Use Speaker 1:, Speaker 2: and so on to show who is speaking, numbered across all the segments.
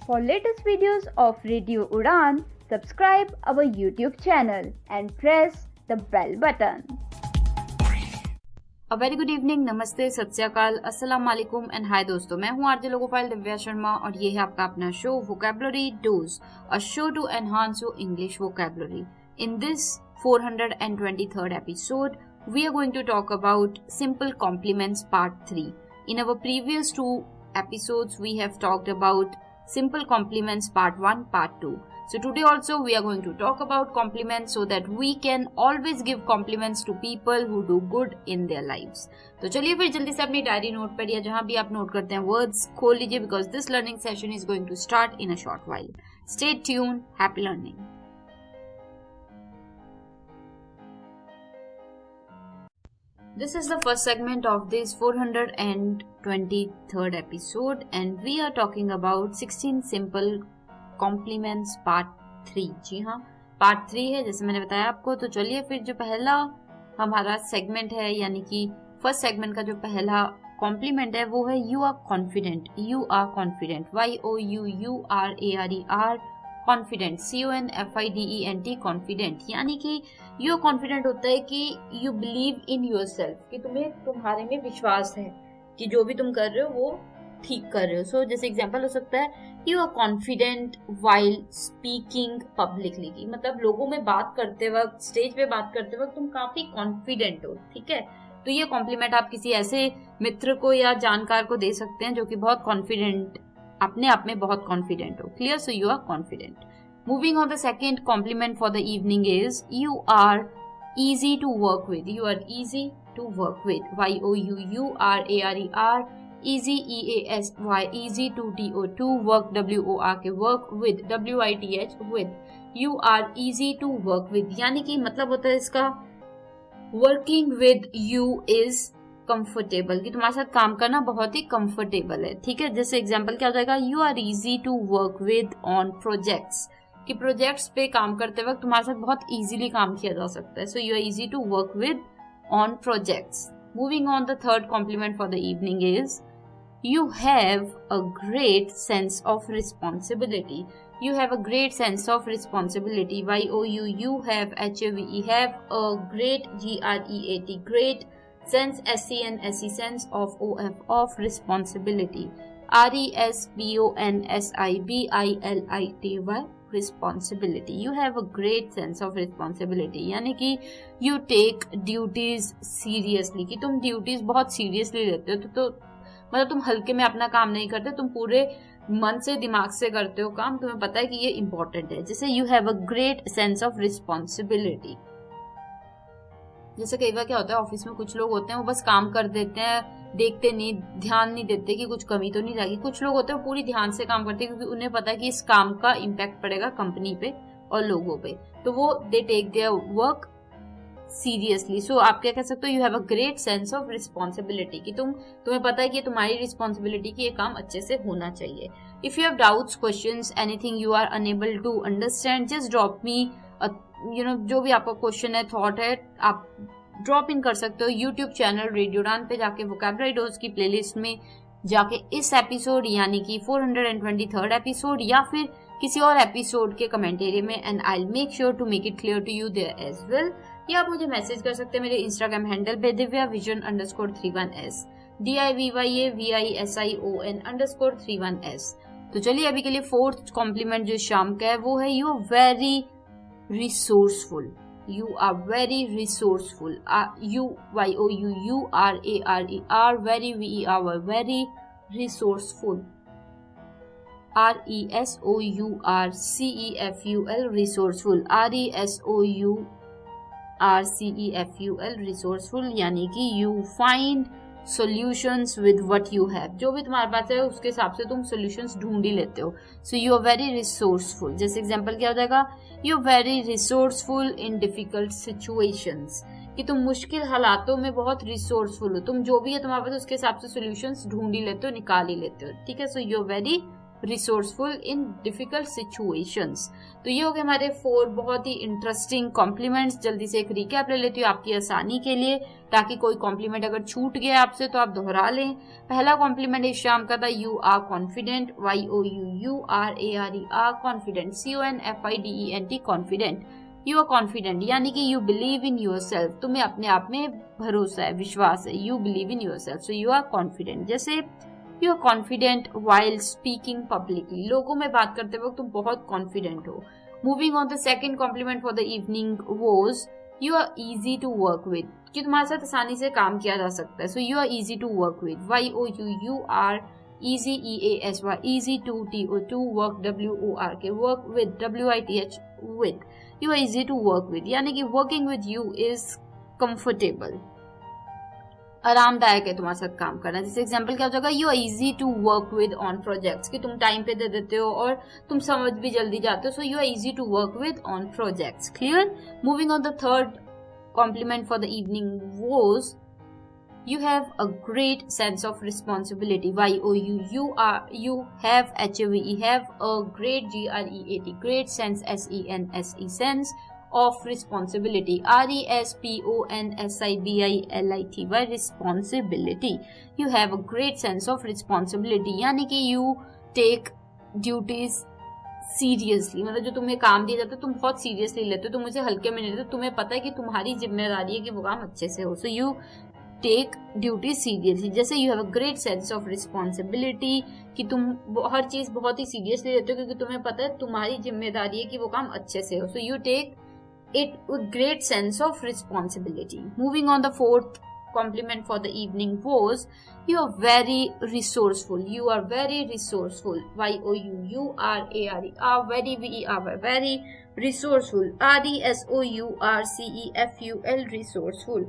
Speaker 1: For latest videos of Radio Udan, subscribe our YouTube channel and press the bell button.
Speaker 2: A very good evening, नमस्ते, सत श्री अकाल, अस्सलाम वालेकुम and hi दोस्तों, मैं हूँ आरजे लोगोफाइल दिव्या शर्मा और ये है आपका अपना show vocabulary dose, a show to enhance your English vocabulary. In this 423rd episode, we are going to talk about simple compliments part 3. In our previous two episodes, we have talked about simple compliments part 1, part 2. So today also we are going to talk about compliments so that we can always give compliments to people who do good in their lives. तो चलिए फिर जल्दी से अपनी diary note पर या जहाँ भी आप नोट करते हैं वर्ड्स खोल लीजिए because this learning session is going to start in a short while. Stay tuned. Happy learning. This is the first segment of this 423rd episode and we are talking about 16 simple compliments part 3. जी हाँ, part 3 है जैसे मैंने बताया आपको. तो चलिए फिर जो पहला हमारा सेगमेंट है यानी कि फर्स्ट सेगमेंट का जो पहला कॉम्प्लीमेंट है वो है you are confident. You are confident, YOUURARER confident, CONFIDENT confident. यानी कि यू कॉन्फिडेंट होता है कि you believe in yourself, कि तुम्हें तुम्हारे में विश्वास है कि जो भी तुम कर रहे हो वो ठीक कर रहे हो. सो जैसे एग्जांपल हो सकता है you are confident while speaking publicly, की मतलब लोगों में बात करते वक्त, स्टेज पे बात करते वक्त तुम काफी कॉन्फिडेंट हो. ठीक है, तो ये कॉम्प्लीमेंट आप किसी ऐसे मित्र को या जानकार को दे सकते हैं जो कि बहुत कॉन्फिडेंट, अपने आप में बहुत कॉन्फिडेंट हो. Clear? So you are confident. Moving on the second compliment for the evening is you are easy to work with. You are easy to work with. YOUURARER easy, EASY easy to DO2 work, WORK work with, WITH with. You are easy to work with यानी कि मतलब होता है इसका working with you is comfortable, कि तुम्हारे साथ काम करना बहुत ही comfortable है. ठीक है, जैसे एग्जाम्पल क्या हो जाएगा, you are easy to work with on projects, कि प्रोजेक्ट्स पे काम करते वक्त तुम्हारे साथ बहुत इजीली काम किया जा सकता है. So you are easy to work with on projects. Moving on the third compliment for the evening is you have a great sense of responsibility. You have a great sense of responsibility. YOUU have HAVE have a great GREAT great sense SENSE sense of responsibility. RESPONSIBILITY responsibility. You have a great sense of responsibility यानी कि you take duties seriously, कि तुम duties बहुत seriously लेते हो. तो मतलब तुम हल्के में अपना काम नहीं करते, तुम पूरे मन से दिमाग से करते हो काम, तुम्हें पता है कि ये इम्पोर्टेंट है. जैसे you have a great sense of responsibility. जैसे कई बार क्या होता है ऑफिस में कुछ लोग होते हैं वो बस काम कर देते हैं, देखते नहीं, ध्यान नहीं देते कि कुछ कमी तो नहीं रहेगी. कुछ लोग होते हैं वो पूरी ध्यान से काम करते हैं क्योंकि उन्हें पता है कि इस काम का इम्पैक्ट पड़ेगा कंपनी पे और लोगों पे, तो वो they take their work seriously. So आप क्या कह सकते हो, you have a great sense of responsibility, कि तुम्हें पता है कि तुम्हारी रिस्पॉन्सिबिलिटी कि ये काम अच्छे से होना चाहिए. If you have doubts, questions, anything you are unable to understand, just drop me जो भी आपका क्वेश्चन है, थॉट है, आप ड्रॉप इन कर सकते हो यूट्यूब चैनल रेडियो उड़ान पे जाके, वोकैबुलरी डोज की प्लेलिस्ट में जाके इस एपिसोड यानी कि 423rd एपिसोड या फिर किसी और एपिसोड के कमेंट एरिया में, and I will make sure to make it clear to you there as well. या आप मुझे मैसेज कर सकते हैं मेरे इंस्टाग्राम हैंडल पे divyavision_31s DIVYAVISION_31s. तो चलिए अभी के लिए फोर्थ कॉम्प्लीमेंट जो शाम का है वो है you are very resourceful. You are very resourceful. YOUURARER very very resourceful. RESOURCEFUL resourceful. RESOURCEFUL resourceful यानी कि you find solutions with what you have. जो भी तुम्हारे पास है उसके हिसाब से तुम solutions ढूंढ ही लेते हो. So you are very resourceful. जैसे एग्जाम्पल क्या हो जाएगा, you are very resourceful in difficult situations, कि तुम मुश्किल हालातों में बहुत रिसोर्सफुल हो, तुम जो भी है तुम्हारे पास उसके हिसाब से solutions ढूंढ ही लेते हो, निकाल ही लेते हो. ठीक है, so you are very resourceful in difficult situations. तो ये हो गए हमारे 4 बहुत ही इंटरेस्टिंग कॉम्प्लीमेंट्स। जल्दी से एक रिकैप ले लेती हूँ आपकी आसानी के लिए, ताकि कोई कॉम्प्लीमेंट अगर छूट गया आपसे तो आप दोहरा लें। पहला कॉम्प्लीमेंट इस शाम का था you are confident, YOUURARE are confident, CONFIDENT confident. You are confident यानी कि you believe in yourself, तुम्हें अपने आप में भरोसा है, विश्वास है, you believe in yourself, so you are confident. जैसे you are confident while speaking publicly, लोगों में बात करते वक्त तुम बहुत कॉन्फिडेंट हो। Moving on the second compliment for the evening was you are easy to work with, कि तुम्हारे साथ आसानी से काम किया जा सकता है, so you are easy to work with, YOUUR easy EASY, easy to TO2 work WORK, work with WITH with, you are easy to work with यानी कि working with you is comfortable, आरामदायक है तुम्हारे साथ काम करना। जैसे एग्जांपल क्या हो जाएगा, you are easy to work with on projects, कि तुम टाइम पे दे देते हो और तुम समझ भी जल्दी जाते हो, so you are easy to work with on projects. Clear? Moving on the third compliment for the evening was you have a great sense of responsibility, YOUUR have HAVE have a great GREAT great sense SENSE sense of responsibility, RESPONSIBILITY responsibility, you have a great sense of responsibility यानी कि you take duties seriously, मतलब जो तुम्हें काम दिया जाता है तुम बहुत सीरियसली लेते हो, तुम उसे हल्के में नहीं लेते, तुम्हें पता है कि तुम्हारी जिम्मेदारी है कि वो काम अच्छे से हो, so you take duty seriously. जैसे you have a great sense of responsibility, कि तुम हर चीज बहुत ही सीरियसली लेते हो क्योंकि तुम्हें पता है तुम्हारी जिम्मेदारी है कि वो काम अच्छे से हो, so you take it with great sense of responsibility. Moving on the fourth compliment for the evening was you are very resourceful, you are very resourceful, YOUURARE very very resourceful, RESOURCEFUL resourceful,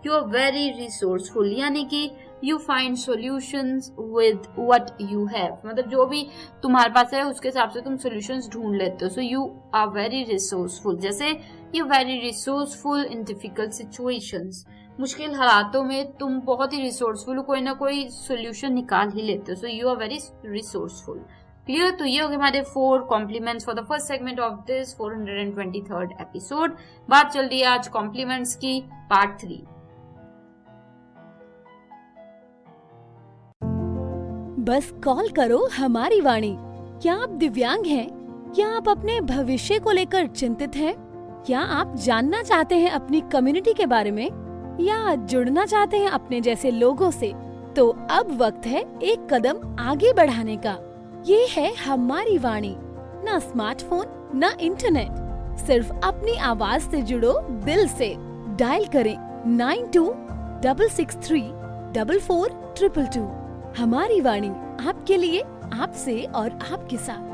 Speaker 2: you are very resourceful यानी कि you find solutions with what you have, मतलब जो भी तुम्हारे पास है उसके हिसाब से तुम solutions ढूंढ लेते हो, so you are very resourceful। जैसे you very resourceful in difficult situations, मुश्किल हालातों में तुम बहुत ही रिसोर्सफुल हो, कोई ना कोई सोल्यूशन निकाल ही लेते हो, so you are very resourceful. Clear? तो ये हो गए हमारे 4 compliments for the first segment of this 423rd episode. बात चल रही है आज कॉम्प्लीमेंट्स की, पार्ट 3।
Speaker 3: बस कॉल करो हमारी वाणी। क्या आप दिव्यांग हैं? क्या आप अपने भविष्य को लेकर चिंतित हैं? क्या आप जानना चाहते हैं अपनी कम्युनिटी के बारे में, या जुड़ना चाहते हैं अपने जैसे लोगों से? तो अब वक्त है एक कदम आगे बढ़ाने का। ये है हमारी वाणी, ना स्मार्टफोन ना इंटरनेट, सिर्फ अपनी आवाज से जुड़ो दिल से। डायल करें 9266344222। हमारी वाणी, आपके लिए, आपसे और आपके साथ।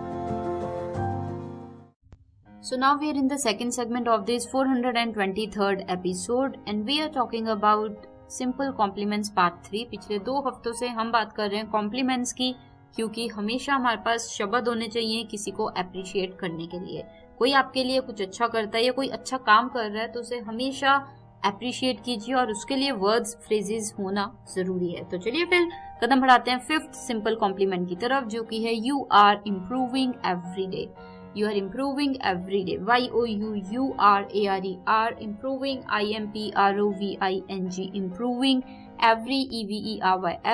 Speaker 2: So now we are in the second segment of this 423rd episode and we are talking about simple compliments part 3। पिछले 2 हफ्तों से हम बात कर रहे हैं कॉम्प्लीमेंट्स की, क्योंकि हमेशा हमारे पास शब्द होने चाहिए किसी को अप्रिशिएट करने के लिए। कोई आपके लिए कुछ अच्छा करता है या कोई अच्छा काम कर रहा है तो उसे हमेशा अप्रिशिएट कीजिए और उसके लिए वर्ड्स फ्रेजेस होना जरूरी है। तो चलिए फिर कदम बढ़ाते हैं 5th सिंपल कॉम्प्लीमेंट की तरफ, जो कि है you are improving every day. You are improving every day, YOUURARE improving, IMPROVING improving, every EVERY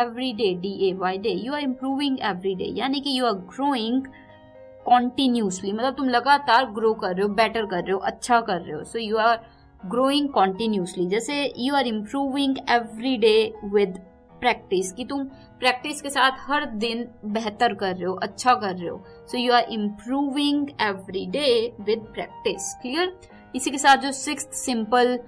Speaker 2: every day, DAY day, you are improving every day यानी कि you are growing continuously, मतलब तुम लगातार ग्रो कर रहे हो, बेटर कर रहे हो, अच्छा कर रहे हो, so you are growing continuously। जैसे you are improving every day with practice, कि तुम प्रैक्टिस के साथ हर दिन बेहतर कर रहे हो, अच्छा कर रहे हो, so you are improving every day with practice. Clear? इसी के साथ जो 6th सिंपल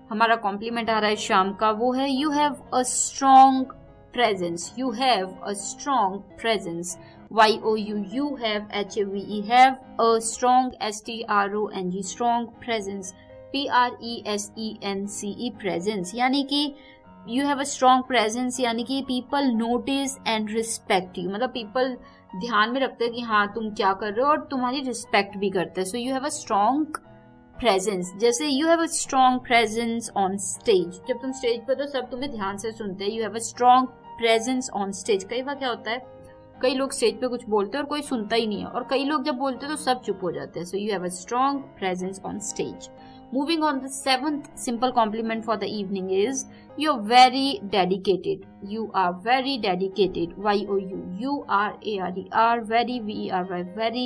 Speaker 2: हमारा कॉम्प्लीमेंट आ रहा है शाम का, वो है you have a strong presence, you have a strong presence, YOUU have HAVE have a strong STRONG strong presence, PRESENCE presence यानी कि you have a strong presence यानी कि people notice and respect you, मतलब people ध्यान में रखते हैं कि हाँ तुम क्या कर रहे हो और तुम्हारी रिस्पेक्ट भी करते हैं, so you have a strong presence. जैसे you have a strong presence on stage, जब तुम स्टेज पर तो सब तुम्हें ध्यान से सुनते हैं, you have a strong presence on stage. कई बार क्या होता है कई लोग स्टेज पे कुछ बोलते हैं और कोई सुनता ही नहीं है, और कई लोग जब बोलते हैं तो सब चुप हो जाते हैं. So you have a strong presence on stage. Moving on, the seventh simple compliment for the evening is you're very dedicated. You are very dedicated. Y-O-U. U-R-A-R-E-R. Very, V-E-R-Y. Very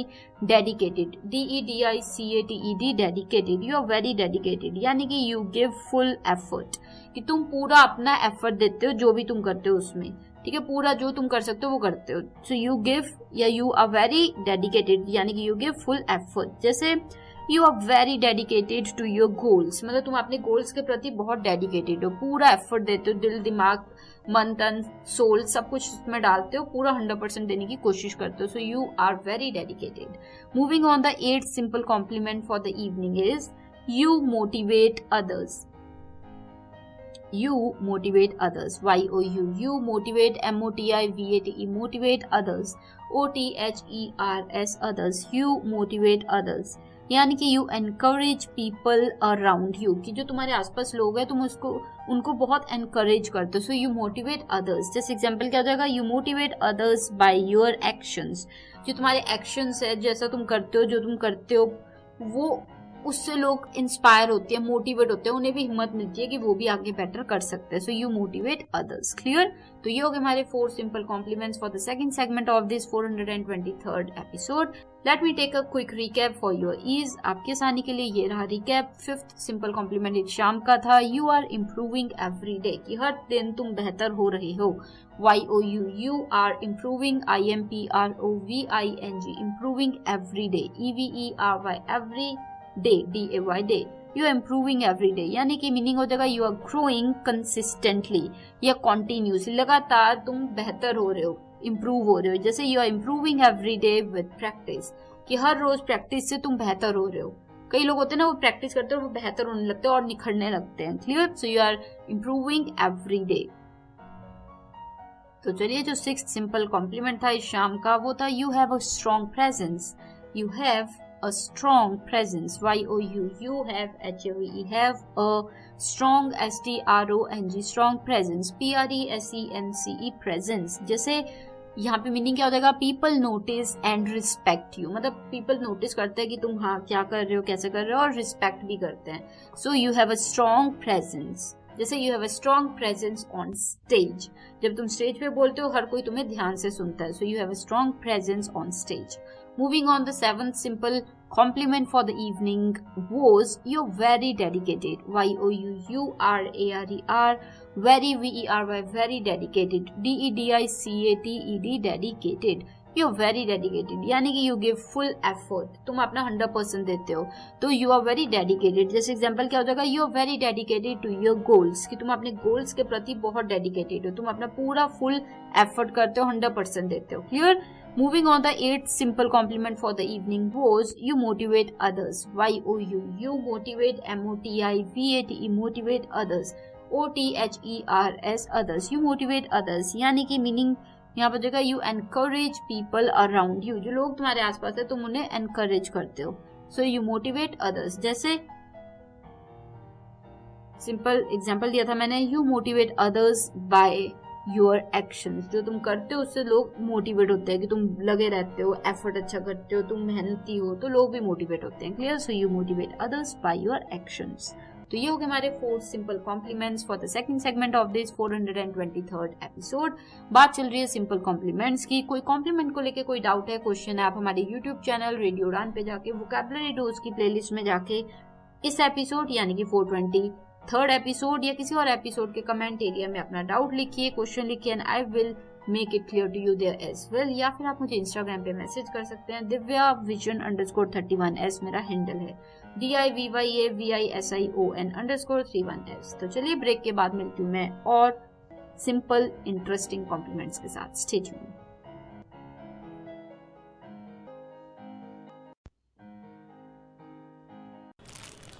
Speaker 2: dedicated. D-E-D-I-C-A-T-E-D. Dedicated. You are very dedicated. यानी कि you give full effort. कि तुम पूरा अपना effort देते हो जो भी तुम करते हो उसमें. ठीक है, पूरा जो तुम कर सकते हो वो करते हो. So you give या you are very dedicated यानी कि you give full effort. जैसे you are very dedicated to your goals, मतलब तुम अपने गोल्स के प्रति बहुत डेडिकेटेड हो, पूरा एफर्ट देते हो, दिल दिमाग मन तन सोल सब कुछ उसमें डालते हो, पूरा 100% देने की कोशिश करते हो. So you are very dedicated. Moving on, the 8th simple compliment for the evening is you motivate others. You motivate others. Y-O-U. You motivate, M-O-T-I-V-A-T-E. Motivate others. O-T-H-E-R-S. Others. You motivate others. यानी कि you encourage people around you. कि जो तुम्हारे आसपास लोग हैं तुम उनको बहुत encourage करते हो. So you motivate others. जैसे एग्जाम्पल क्या हो जाएगा, you motivate others by your actions. जो तुम्हारे actions है, जैसा तुम करते हो, जो तुम करते हो, वो उससे लोग इंस्पायर होते हैं, मोटिवेट होते हैं, उन्हें भी हिम्मत मिलती है कि वो भी आगे बेटर कर सकते हैं. So you motivate others. Clear? तो ये हो गए हमारे 4 simple compliments for the second segment of this 423rd episode. Let me take a quick recap for your ease. आपके आसानी के लिए ये रहा रिकैप. 5th सिंपल कॉम्प्लीमेंट एक शाम का था. You are improving every day, कि हर दिन तुम बेहतर हो रहे हो. Y-O-U. You are improving. I-M-P-R-O-V-I-N-G. Improving every day. E-V-E-R-Y. Every day, D-A-Y, day. You are improving every day यानी कि मीनिंग हो जाएगा यू आर ग्रोइंग कंसिस्टेंटली या कॉन्टिन्यूसली, लगातार तुम बेहतर हो रहे हो, इम्प्रूव हो रहे हो. जैसे you are improving every day with practice, कि हर रोज प्रैक्टिस से तुम बेहतर हो रहे हो. कई लोग होते हैं ना, वो प्रैक्टिस करते हैं और वो बेहतर होने लगते हैं और निखरने लगते हैं. Clear? So you are improving every day. तो चलिए, जो 6th सिंपल कॉम्प्लीमेंट था इस शाम का वो था you have a strong presence. You have a strong presence. Y-O-U. You have, H-A-V-E, have a strong, S-T-R-O-N-G, strong presence. P-R-E-S-E-N-C-E, presence. जैसे यहाँ पे मीनिंग क्या हो जाएगा, people notice and respect you, मतलब पीपल नोटिस करते हैं कि तुम हाँ क्या कर रहे हो, कैसे कर रहे हो, और रिस्पेक्ट भी करते हैं. So you have a strong presence. जैसे you have a strong presence on stage, जब तुम स्टेज पे बोलते हो हर कोई तुम्हें ध्यान से सुनता है. So you have a strong presence on stage. Moving on, the 7th simple compliment for the evening was you're very dedicated. Y-O-U-U-R-A-R-E-R. Very, V-E-R-Y, very dedicated. D-E-D-I-C-A-T-E-D, dedicated. You're very dedicated यानी कि you give full effort. तुम अपना 100% देते हो, तो you are very dedicated. जैसे example क्या हो जाएगा, you are very dedicated to your goals, कि तुम अपने goals के प्रति बहुत dedicated हो, तुम अपना पूरा full effort करते हो, 100% देते हो. Clear? Moving on, the 8th simple compliment for the evening was you motivate others. Y-O-U. You motivate, M-O-T-I-V-A-T-E, motivate others. O-T-H-E-R-S, others. You motivate others यानी कि मीनिंग यहाँ पर जगह you encourage people around you. जो लोग तुम्हारे आसपास है तुम उन्हें encourage करते हो. So you motivate others. जैसे सिंपल एग्जाम्पल दिया था मैंने, you motivate others by your actions. जो तुम करते हो उससे लोग मोटिवेट होते हैं, कि तुम लगे रहते हो, एफर्ट अच्छा करते हो, तुम मेहनती हो, तो लोग भी मोटिवेट होते हैं. Clear? So you motivate others by your actions. तो ये हो गए हमारे 4 simple compliments for the second segment of this 423rd episode. बात चल रही है सिंपल कॉम्प्लीमेंट्स की. कोई कॉम्प्लीमेंट को लेके कोई डाउट है, क्वेश्चन है, आप हमारे यूट्यूब चैनल रेडियो उड़ान पे जाके वोकैबुलरी डोज की प्लेलिस्ट में जाके इस एपिसोड यानी कि 423rd एपिसोड या किसी और एपिसोड के कमेंट एरिया में अपना डाउट लिखिए, क्वेश्चन लिखिए, and I will make it clear to you there as well. या फिर आप मुझे इंस्टाग्राम पे मैसेज कर सकते हैं. divyavision_31s मेरा हैंडल है. DIVYAVISION_31s. तो चलिए, ब्रेक के बाद मिलती हूँ मैं और सिंपल इंटरेस्टिंग कॉम्प्लीमेंट्स के साथ. Stay tuned.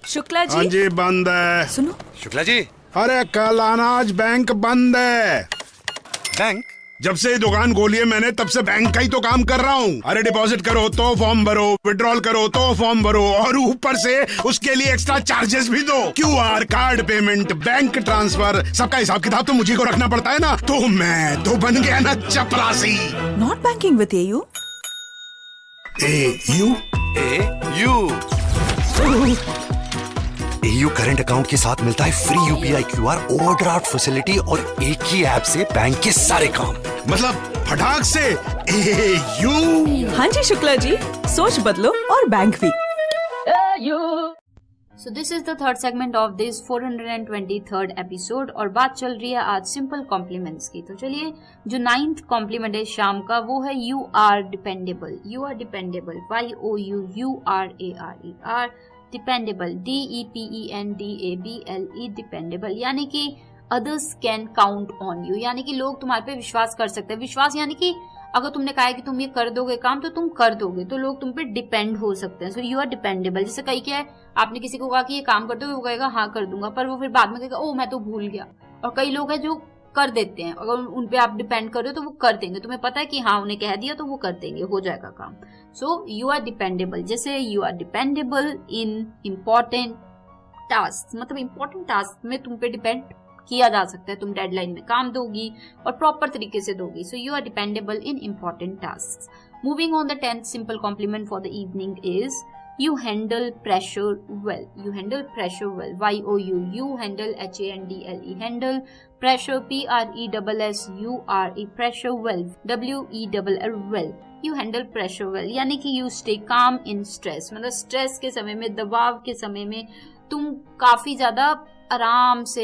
Speaker 4: शुक्ला जी.
Speaker 5: हाँ जी, बंद है.
Speaker 4: सुनो.
Speaker 6: शुक्ला जी.
Speaker 5: अरे कल अनाज बैंक बंद है.
Speaker 6: बैंक?
Speaker 5: जब से ये दुकान खोली है मैंने तब से बैंक का ही तो काम कर रहा हूँ। अरे डिपॉजिट करो तो फॉर्म भरो, विड्रॉल करो तो फॉर्म भरो, और ऊपर से उसके लिए एक्स्ट्रा चार्जेस भी दो। QR, card payment, bank transfer, सबका हिसाब किताब तो मुझे को रखना पड़ता है ना। तो मैं तो बन गया ना चपरासी।
Speaker 4: Not banking with AU।
Speaker 6: AU current account के साथ मिलता है free UPI QR overdraft facility और एक ही ऐप से बैंक के सारे काम।
Speaker 5: मतलब फटाक से AU।
Speaker 4: हाँ जी शुक्ला जी, सोच बदलो और बैंक भी।
Speaker 2: So this is the third segment of this 423rd episode और बात चल रही है आज सिंपल कॉम्प्लीमेंट्स की। तो चलिए, जो 9th कॉम्प्लीमेंट है शाम का वो है you are dependable. You are dependable, YOUURARER, dependable, DEPENDABLE, dependable, यानी कि others can count on you, यानी कि लोग तुम्हारे पे विश्वास कर सकते हैं। विश्वास यानी कि अगर तुमने कहा है कि तुम ये कर दोगे काम तो तुम कर दोगे, तो लोग तुम पे डिपेंड हो सकते हैं। So you are dependable. जैसे कई क्या है, आपने किसी को कहा कि ये काम कर दो, वो कहेगा हाँ कर दूंगा, पर वो फिर बाद में कहेगा ओ मैं तो भूल गया। और कई लोग हैं जो कर देते हैं, अगर उन पे आप डिपेंड कर रहे हो तो वो कर देंगे, तुम्हें पता है कि हाँ उन्हें कह दिया तो वो कर देंगे, हो जाएगा काम। So you are dependable. जैसे you are dependable in important task, मतलब इम्पोर्टेंट टास्क में तुम पे डिपेंड किया जा सकता है, तुम डेडलाइन में काम दोगी और प्रॉपर तरीके से दोगी। So you are dependable in important task. Moving on the 10th simple compliment for the evening is you handle pressure well. You handle pressure well, YOU handle HANDLE, handle pressure, PRESSURE, pressure well, WELL well. You handle pressure well, यानी कि you stay calm in stress, मतलब stress के समय में, दबाव के समय में तुम काफी ज्यादा आराम से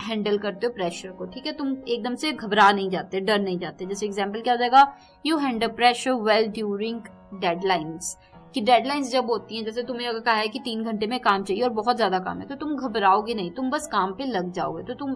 Speaker 2: हैंडल करते हो प्रेशर को, ठीक है। तुम एकदम से घबरा नहीं जाते, डर नहीं जाते। जैसे एग्जांपल क्या हो जाएगा, you handle pressure well during deadlines, कि डेडलाइंस जब होती हैं, जैसे तुम्हें अगर कहा है कि 3 घंटे में काम चाहिए और बहुत ज्यादा काम है, तो तुम घबराओगे नहीं, तुम बस काम पे लग जाओगे, तो तुम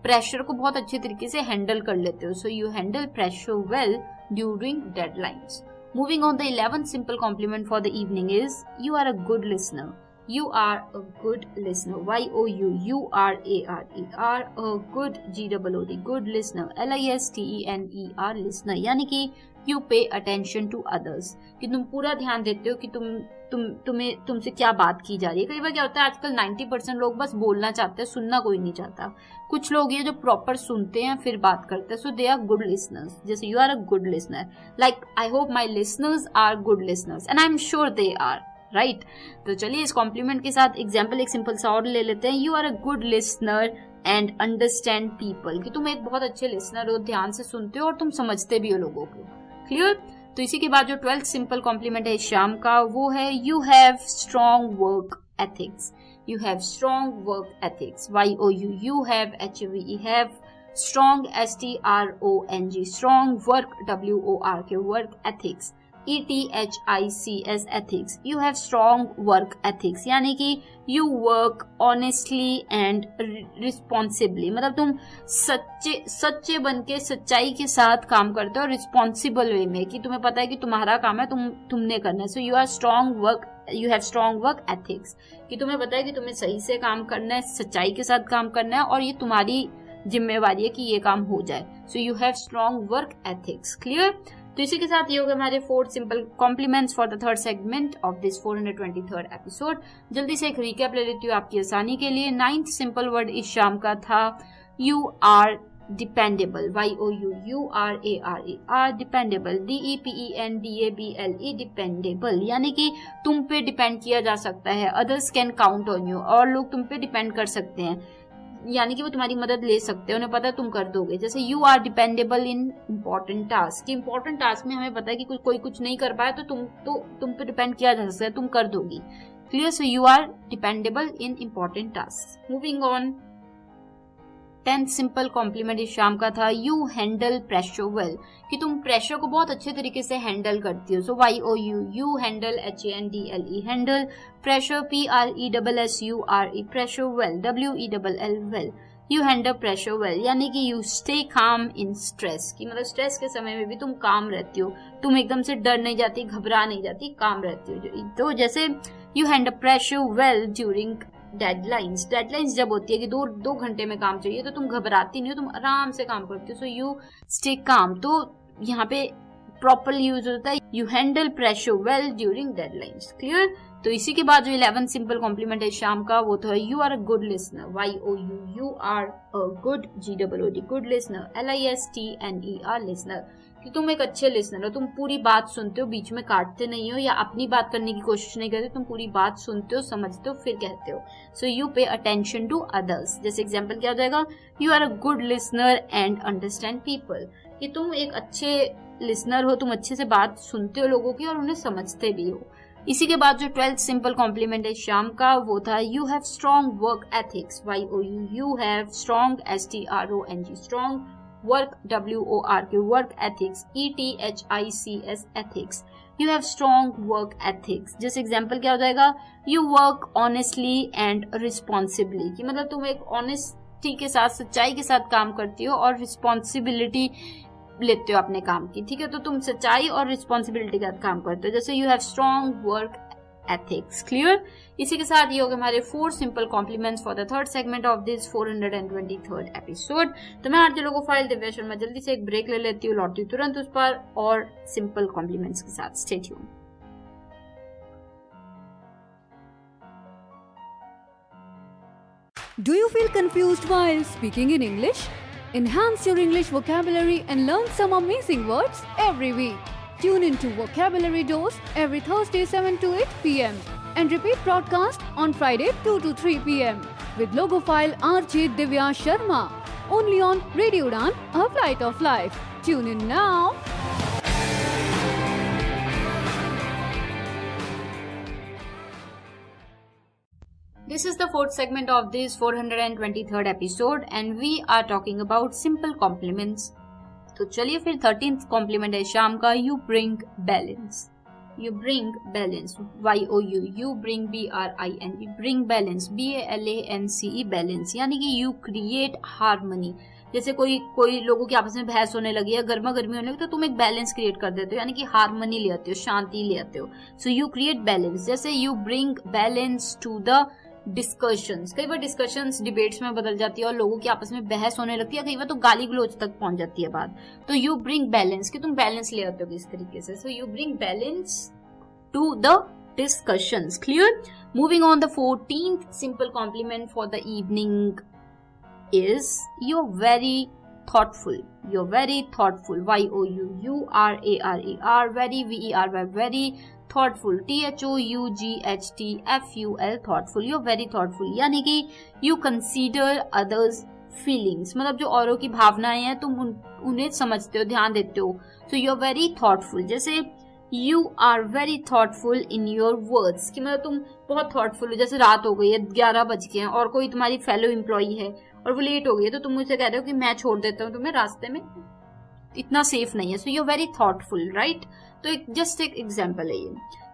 Speaker 2: प्रेशर को बहुत अच्छे तरीके से हैंडल कर लेते हो। So you handle pressure well during deadlines. Moving on the 11th simple compliment for the evening is you are a good listener. You are a good listener, YOUURARER, a good GOOD, good listener, LISTENER, listener, यानी कि you pay attention to others, कि तुम पूरा ध्यान देते हो कि तुमसे क्या बात की जा रही है। कई बार क्या होता है, आजकल 90% लोग बस बोलना चाहते हैं, सुनना कोई नहीं चाहता। कुछ लोग ये जो प्रॉपर सुनते हैं फिर बात करते हैं, so they are good listeners. जैसे you are a good listener, like I hope my listeners are good listeners and I am sure they are, right. तो चलिए इस कॉम्प्लीमेंट के साथ एग्जाम्पल एक सिंपल सा और ले लेते हैं। You are a good listener and understand people, कि तुम एक बहुत अच्छे लिसनर हो, ध्यान से सुनते हो और तुम समझते भी हो लोगों को। क्लियर। तो इसी के बाद जो 12th सिंपल कॉम्प्लीमेंट है शाम का वो है you have strong work ethics. You have strong work ethics, YOU have HAVE, have strong STRONG, strong work WORK, work ethics, ETHICS, ethics. You have strong work ethics, यानी कि you work honestly and responsibly, मतलब तुम सच्चे बन के सच्चाई के साथ काम करते हो, रिस्पॉन्सिबल वे में, कि तुम्हें पता है कि तुम्हारा काम है, तुमने करना है। So you have strong work ethics, कि तुम्हें पता है कि तुम्हें सही से काम करना है, सच्चाई के साथ काम करना है और ये तुम्हारी जिम्मेवारी है कि ये काम हो जाए। So you have strong work ethics. Clear. तो इसी के साथ ये हो गए हमारे 4 simple compliments for the 3rd segment of this 423rd episode. जल्दी से एक रिकैप ले लेती हूँ आपकी आसानी के लिए। 9th सिंपल वर्ड इस शाम का था you are dependable, YOUURARER, dependable, DEPENDABLE, dependable, यानी कि तुम पे डिपेंड किया जा सकता है। Others can count on you, और लोग तुम पे डिपेंड कर सकते हैं, यानी कि वो तुम्हारी मदद ले सकते हैं, उन्हें पता है तुम कर दोगे। जैसे you are dependable in important task, important task में हमें पता है कि कोई कुछ नहीं कर पाया तो तुम पे डिपेंड किया जा सकता है, तुम कर दोगी। Clear. So you are dependable in important task. Moving on, 10th simple compliment इस शाम का था यू हैंडल प्रेशर वेल, कि तुम प्रेशर को बहुत अच्छे तरीके से हैंडल करती हो। सो YOU handle HANDLE, handle pressure, PRESSURE, pressure well, WELL well. You handle pressure well, यानी कि you stay calm in stress, कि मतलब स्ट्रेस के समय में भी तुम काम रहती हो, तुम एकदम से डर नहीं जाती, घबरा नहीं जाती, काम रहती हो। तो जैसे you handle pressure well during deadlines जब होती है कि 2 घंटे में काम चाहिए तो तुम घबराती नहीं हो, तुम आराम से काम करती हो, सो यू स्टे काम। तो यहाँ पे प्रॉपर यूज होता है you handle pressure well during deadlines. Clear? तो इसी के बाद जो 11 सिंपल कॉम्प्लीमेंट है शाम का वो तो है you are a good listener, YOU, you are a good, GOOD, good listener, LISTNER, listener, कि तुम एक अच्छे लिसनर हो, तुम पूरी बात सुनते हो, बीच में काटते नहीं हो या अपनी बात करने की कोशिश नहीं करते, तुम पूरी बात सुनते हो, समझते हो, फिर कहते हो। So you pay attention to others. जैसे एग्जाम्पल क्या हो जाएगा, you are a good listener and understand people, कि तुम एक अच्छे लिसनर हो, तुम अच्छे से बात सुनते हो लोगों की और उन्हें समझते भी हो। इसी के बाद जो 12th सिंपल कॉम्प्लीमेंट है शाम का वो था you have strong work ethics, YOU, you have strong, STRONG, strong work, WORK, work ethics, ETHICS, ethics, you have strong work ethics. जैसे एग्जाम्पल क्या हो जाएगा, you work honestly and responsibly, कि मतलब तुम एक ऑनेस्टी के साथ, सच्चाई के साथ काम करती हो और रिस्पॉन्सिबिलिटी लेते हो अपने काम की। ठीक है, तो तुम सच्चाई और रिस्पॉन्सिबिलिटी के साथ काम करते हो, जैसे you have strong work ethics. Clear? इसी के साथ ये हो गए हमारे 4 simple compliments for the 3rd segment of this 423rd episode. तो मैं RJ logophile Divya Sharma जल्दी से एक ब्रेक ले लेती हूँ, लौटती हूँ तुरंत उस पर और सिंपल कॉम्प्लीमेंट्स के साथ। Stay tuned.
Speaker 3: Do you feel confused while speaking in English? Enhance your English vocabulary and learn some amazing words every week. Tune into Vocabulary Dose every Thursday 7 to 8 p.m. and repeat broadcast on Friday 2 to 3 p.m. with logophile RJ Divya Sharma. Only on Radio Udan, A Flight of Life. Tune in now.
Speaker 2: This is the 4th segment of this 423rd episode and we are talking about simple compliments. तो चलिए फिर 13th complement है शाम का you bring balance. You bring balance, YOU, you bring BRING, bring balance, BALANCE, balance, यानी कि you create harmony. जैसे कोई लोगों की आपस में बहस होने लगी है, गर्मा गर्मी होने लगी, तो तुम एक बैलेंस क्रिएट कर देते हो, यानी कि हार्मनी ले आते हो, शांति ले आते हो। So you create balance. जैसे you bring balance to the discussions. कई बार डिस्कशंस डिबेट्स में बदल जाती है और लोगों की आपस में बहस होने लगती है, कई बार तो गाली गलौज तक पहुंच जाती है बात। तो यू ब्रिंग बैलेंस, कि तुम बैलेंस ले आते हो किस तरीके से। So you bring balance to the discussions. Clear? Moving on, the 14th simple compliment for the evening is you're very thoughtful. You're very thoughtful. YOUURARAR, very, VERY, very thoughtful. THOUGHTFUL, thoughtful. You're very thoughtful. यानी कि you consider others feelings, मतलब जो औरों की भावनाएं हैं तुम उन्हें समझते हो, ध्यान देते हो. So you're very thoughtful. जैसे You are very thoughtful in your words, कि मतलब तुम बहुत thoughtful हो. जैसे रात हो गई है, 11 बज गए हैं और कोई तुम्हारी फेलो एम्प्लॉई है और वो लेट हो गई है, तो तुम मुझसे कह रहे हो कि मैं छोड़ देता हूँ तुम्हें, रास्ते में इतना सेफ नहीं है. So you are very thoughtful, right? तो जस्ट एक एग्जाम्पल है ये.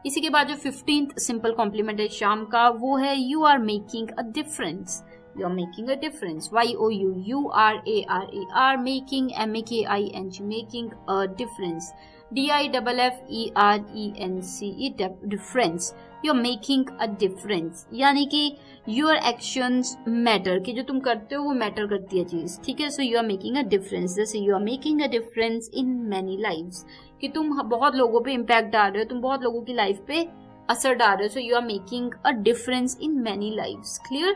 Speaker 2: इसी के बाद जो 15th सिंपल कॉम्प्लीमेंट है शाम का, वो है you are making a difference. You are making a difference. YOUURARAR, making, MAKING, making a difference. DIFFERENCE, difference. You are making a difference. यानी कि your actions matter, कि जो तुम करते हो वो मैटर करती है चीज, ठीक है? So you are making a difference. जैसे you are making a difference in many lives, कि तुम बहुत लोगों पे इम्पैक्ट डाल रहे हो, तुम बहुत लोगों की लाइफ पे असर डाल रहे हो. So you are making a difference in many lives. Clear?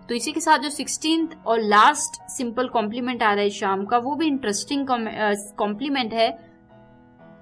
Speaker 2: तो इसी के साथ जो 16th और लास्ट सिंपल कॉम्प्लीमेंट आ रहा है शाम का, वो भी इंटरेस्टिंग कॉम्प्लीमेंट है.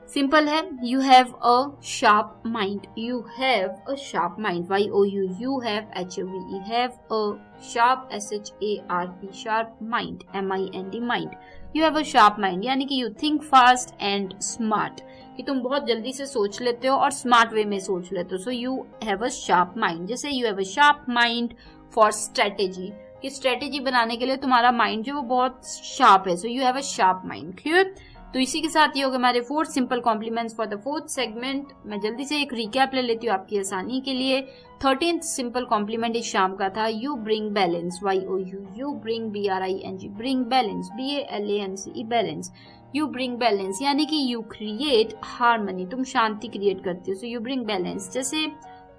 Speaker 2: सिंपल है, you have a sharp mind. You have a sharp mind. YOU have HAVE, have a sharp SHARP, sharp mind, MIND, mind. You have a sharp mind, यानी कि you think fast and smart, कि तुम बहुत जल्दी से सोच लेते हो और स्मार्ट वे में सोच लेते हो. So you have a sharp mind. जैसे you have a sharp mind for strategy, कि स्ट्रेटेजी बनाने के लिए तुम्हारा माइंड जो वो बहुत शार्प है. So you have a sharp mind. Clear? तो इसी के साथ ये हो गए हमारे 4 simple compliments for the 4th segment. मैं जल्दी से एक रिकैप ले लेती हूँ आपकी आसानी के लिए. 13th सिंपल कॉम्प्लीमेंट इस शाम का था you bring balance. YOU bring BRING, bring balance, BALANCE, balance. You bring balance, यानी कि यू क्रिएट हार्मनी, तुम शांति क्रिएट करते हो. So you bring balance. जैसे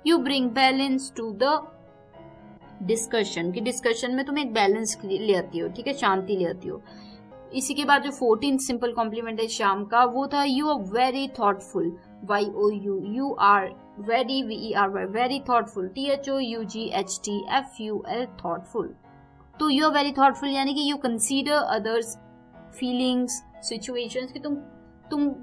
Speaker 2: you bring balance to the discussion, कि डिस्कशन में तुम एक बैलेंस ले आती हो, ठीक है, शांति ले आती हो। इसी के बाद जो 14th सिंपल कॉम्प्लीमेंट है शाम का, वो था you are very thoughtful, YOU, you are very, VERY, very thoughtful, THOUGHTFUL, thoughtful. तो यू आर वेरी थॉटफुल यानी कि you consider others feelings, situations, कि तुम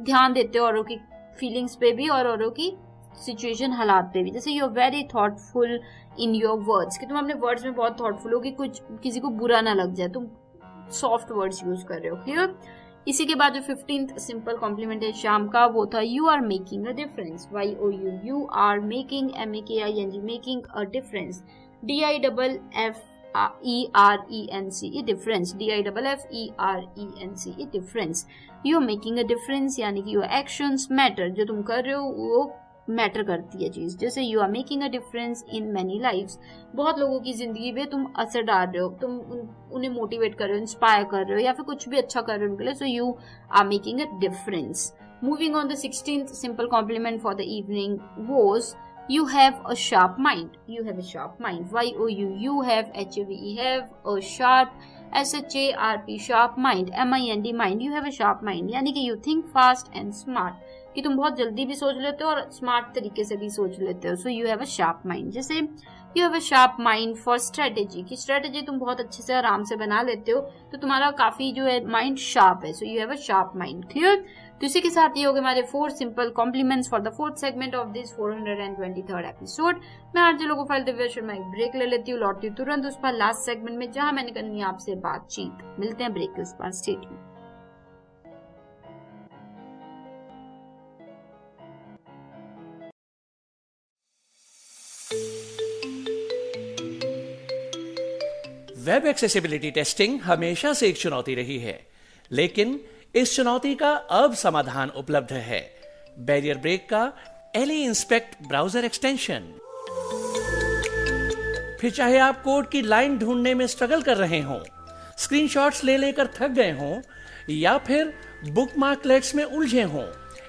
Speaker 2: ध्यान देते हो औरों की फीलिंग्स पे भी और औरों की सिचुएशन, हालात पे भी। जैसे you are very thoughtful in your words, कि तुम अपने वर्ड्स में बहुत थॉटफुल हो कि कुछ किसी को बुरा ना लग जाए, तुम सॉफ्ट वर्ड्स यूज कर रहे हो, क्लियर। इसी के बाद जो 15th सिंपल कॉम्प्लीमेंट है शाम का, वो था you are making a difference, YOU, you are making, MAKING, making a difference, DIFFERENCE, difference, DIFFERENCE, difference. You are making a difference यानी कि योर एक्शंस मैटर, जो तुम कर रहे हो वो मैटर करती है चीज। जैसे you are making a difference in many lives, बहुत लोगों की जिंदगी में तुम असर डाल रहे हो, तुम उन्हें मोटिवेट कर रहे हो, इंस्पायर कर रहे हो, या फिर कुछ भी अच्छा कर रहे हो उनके लिए, so you are making a difference. Moving on the 16th simple compliment for the evening was you have a sharp mind, you have a sharp mind, YOU, you have, HAVE, have a sharp, SHARP, sharp mind, MIND, mind, you have a sharp mind यानी कि you think fast and smart, कि तुम बहुत जल्दी भी सोच लेते हो और स्मार्ट तरीके से भी सोच लेते हो, so you have a sharp mind. जैसे you have a sharp mind for strategy, कि स्ट्रेटेजी तुम बहुत अच्छे से आराम से बना लेते हो, तो तुम्हारा काफी जो है माइंड शार्प है, so you have a sharp mind, clear. तो इसी के साथ ये हो गए हमारे 4 simple compliments for the 4th segment of this 423rd episode. मैं आरजे लोगोफाइल दिव्या शर्मा एक ब्रेक ले लेती हूँ, लौटती हूँ तुरंत उस पर लास्ट सेगमेंट में जहां मैंने करनी है आपसे बातचीत। मिलते हैं ब्रेक के उस पर, stay tuned.
Speaker 7: Web accessibility testing हमेशा से एक चुनौती रही है, लेकिन इस चुनौती का अब समाधान उपलब्ध है, बैरियर ब्रेक का LE इंस्पेक्ट ब्राउजर एक्सटेंशन। फिर चाहे आप कोड की लाइन ढूंढने में स्ट्रगल कर रहे हों, स्क्रीनशॉट्स ले लेकर थक गए हों, या फिर बुकमार्कलेट्स में उलझे हों,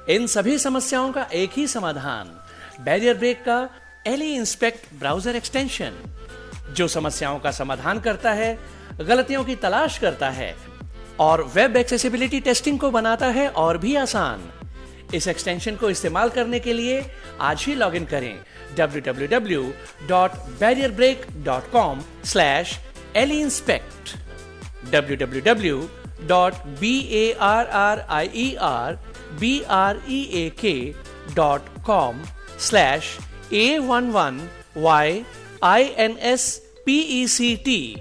Speaker 7: इन सभी समस्याओं का एक ही समाधान, बैरियर ब्रेक का LE इंस्पेक्ट ब्राउजर एक्सटेंशन, जो समस्याओं का समाधान करता है, गलतियों की तलाश करता है और वेब एक्सेसिबिलिटी टेस्टिंग को बनाता है और भी आसान। इस एक्सटेंशन को इस्तेमाल करने के लिए आज ही लॉगिन करें www.barrierbreak.com/LEinspect, www.barrierbreak.com/A11YINSPECT।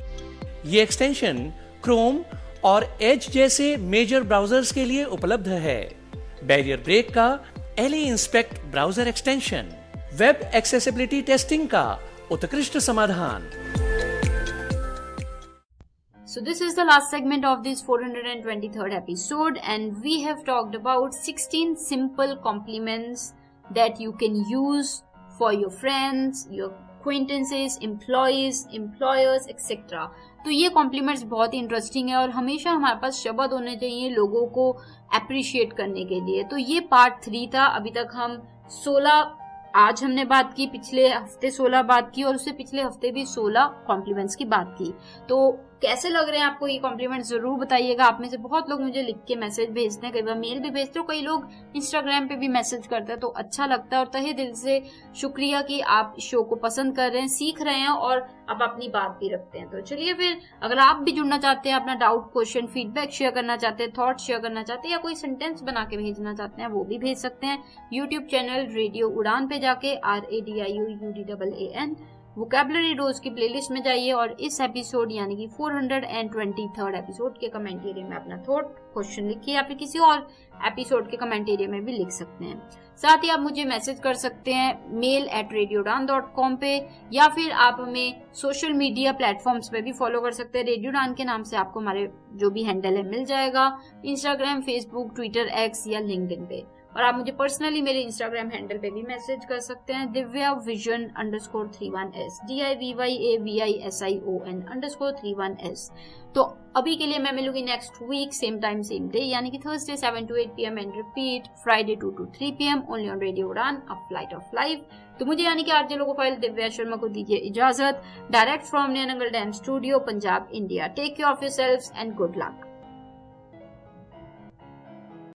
Speaker 7: ये एक्सटेंशन क्रोम और एज जैसे मेजर ब्राउजर्स के लिए उपलब्ध है। बैरियर ब्रेक का LE inspect browser extension, web accessibility testing का उत्कृष्ट समाधान।
Speaker 2: So this is the last segment of this 423rd episode, and we have talked about 16 simple compliments that you can use for your friends, your acquaintances, employees, employers, etc. तो ये compliments बहुत ही interesting है और हमेशा हमारे पास शब्द होने चाहिए लोगों को अप्रिशिएट करने के लिए। तो ये पार्ट 3 था। अभी तक हम 16, आज हमने बात की, पिछले हफ्ते 16 बात की और उससे पिछले हफ्ते भी 16 कॉम्प्लीमेंट्स की बात की। तो कैसे लग रहे हैं आपको ये कॉम्प्लीमेंट्स जरूर बताइएगा। आप में से बहुत लोग मुझे लिख के मैसेज भेजते हैं, कई बार मेल भी भेजते हो, कई लोग इंस्टाग्राम पे भी मैसेज करते हैं, तो अच्छा लगता है और तहे दिल से शुक्रिया कि आप शो को पसंद कर रहे हैं, सीख रहे हैं और आप अपनी बात भी रखते हैं। तो चलिए फिर, अगर आप भी जुड़ना चाहते हैं, अपना डाउट, क्वेश्चन, फीडबैक शेयर करना चाहते हैं, थॉट शेयर करना चाहते हैं या कोई सेंटेंस बना के भेजना चाहते हैं, वो भी भेज सकते हैं यूट्यूब चैनल रेडियो उड़ान पे जाके, RADIOUDAAN वोकैबुलरी रोज की प्लेलिस्ट में जाइए और इस एपिसोड यानी कि 423rd एपिसोड के कमेंट एरिया में अपना थॉट, क्वेश्चन लिखिए या फिर किसी और एपिसोड के कमेंट एरिया में भी लिख सकते हैं। साथ ही आप मुझे मैसेज कर सकते हैं mail@radioudan.com पे, या फिर आप हमें सोशल मीडिया प्लेटफॉर्म्स पे भी फॉलो कर सकते हैं। रेडियो उड़ान के नाम से आपको हमारे जो भी हैंडल है मिल जाएगा, इंस्टाग्राम, फेसबुक, ट्विटर, एक्स या लिंक्डइन पे। और आप मुझे पर्सनली मेरे इंस्टाग्राम हैंडल पे भी मैसेज कर सकते हैं divyavision_31s DIVYAVISION_31s। तो अभी के लिए मैं मिलूंगी next week same time same day, यानी कि Thursday 7 to 8 PM and repeat Friday 2 to 3 PM only on radio Udaan a flight of life. तो मुझे यानी कि आरजे लोकोफाइल दिव्या शर्मा को दीजिए इजाजत। Direct from Nainangal dam studio, Punjab, India. Take care of yourselves and good luck.